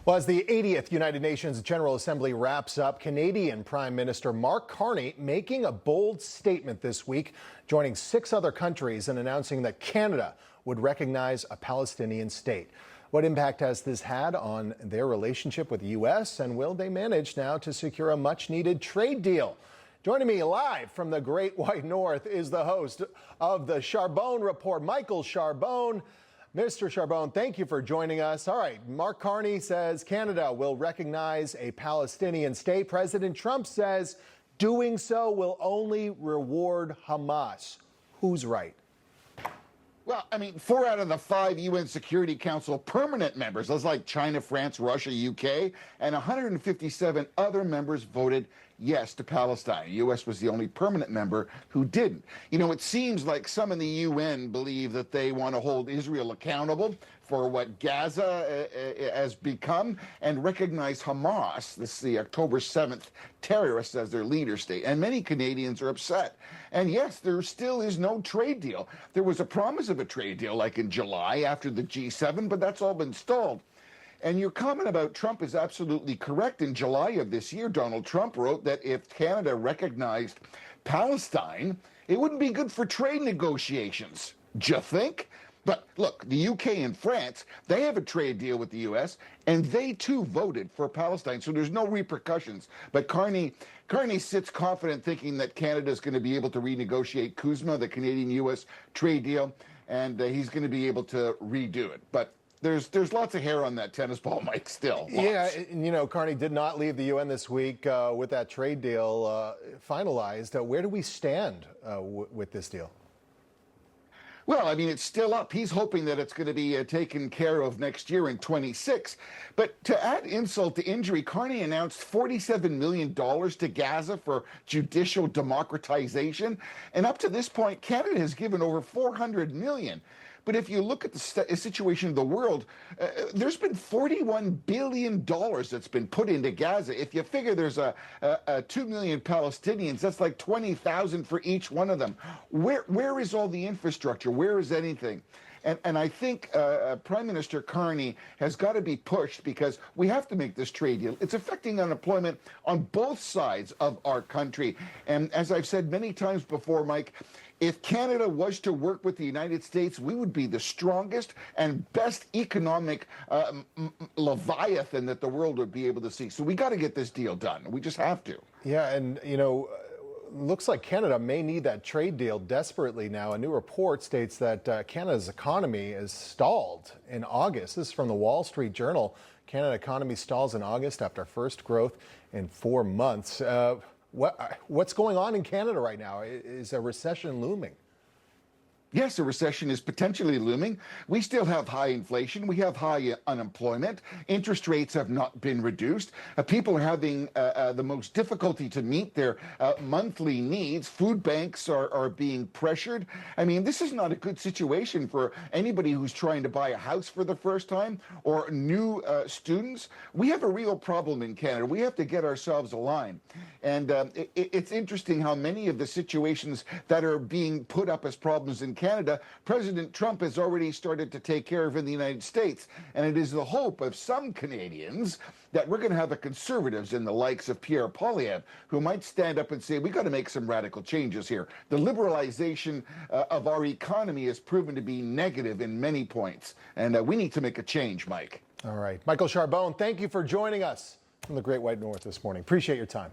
Well, as the 80th United Nations General Assembly wraps up, Canadian Prime Minister Mark Carney making a bold statement this week, joining 6 other countries and announcing that Canada would recognize a Palestinian state. What impact has this had on their relationship with the U.S., and will they manage now to secure a much-needed trade deal? Joining me live from the Great White North is the host of the Charbonne Report, Michael Charbonne. Mr. Charbonne, thank you for joining us. All right, Mark Carney says Canada will recognize a Palestinian state. President Trump says doing so will only reward Hamas. Who's right? Well, I mean, 4 out of the 5 UN Security Council permanent members, those like China, France, Russia, UK, and 157 other members voted yes to Palestine. The U.S. was the only permanent member who didn't. You know, it seems like some in the UN believe that they want to hold Israel accountable for what Gaza has become and recognize Hamas, the October 7th terrorists, as their leader state. And many Canadians are upset. And yes, there still is no trade deal. There was a promise of a trade deal like in July after the G7, but that's all been stalled. And your comment about Trump is absolutely correct. In July of this year, Donald Trump wrote that if Canada recognized Palestine, it wouldn't be good for trade negotiations. Do you think? But look, the UK and France, they have a trade deal with the US, and they too voted for Palestine, so there's no repercussions. But Carney sits confident thinking that Canada is going to be able to renegotiate CUSMA, the Canadian-US trade deal, and he's going to be able to redo it. But there's lots of hair on that tennis ball, Mike, still. Lots. Yeah, you know, Carney did not leave the UN this week with that trade deal finalized. Where do we stand with this deal? Well, I mean, it's still up. He's hoping that it's going to be taken care of next year in 26. But to add insult to injury, Carney announced $47 million to Gaza for judicial democratization. And up to this point, Canada has given over $400 million. But if you look at the situation of the world, there's been $41 billion that's been put into Gaza. If you figure there's 2 million Palestinians, that's like 20,000 for each one of them. Where is all the infrastructure? Where is anything? And I think Prime Minister Carney has got to be pushed because we have to make this trade deal. It's affecting unemployment on both sides of our country. And as I've said many times before, Mike, if Canada was to work with the United States, we would be the strongest and best economic leviathan that the world would be able to see. So we got to get this deal done. We just have to. Yeah, and, you know, looks like Canada may need that trade deal desperately now. A new report states that Canada's economy is stalled in August. This is from the Wall Street Journal. Canada economy stalls in August after first growth in 4 months. What's going on in Canada right now? Is a recession looming? Yes, a recession is potentially looming. We still have high inflation. We have high unemployment. Interest rates have not been reduced. People are having the most difficulty to meet their monthly needs. Food banks are being pressured. I mean, this is not a good situation for anybody who's trying to buy a house for the first time or new students. We have a real problem in Canada. We have to get ourselves aligned. And it's interesting how many of the situations that are being put up as problems in Canada, President Trump has already started to take care of in the United States. And it is the hope of some Canadians that we're going to have conservatives in the likes of Pierre Poilievre who might stand up and say, we got to make some radical changes here. The liberalization of our economy has proven to be negative in many points. And we need to make a change, Mike. All right. Michael Charbonne, thank you for joining us from the Great White North this morning. Appreciate your time.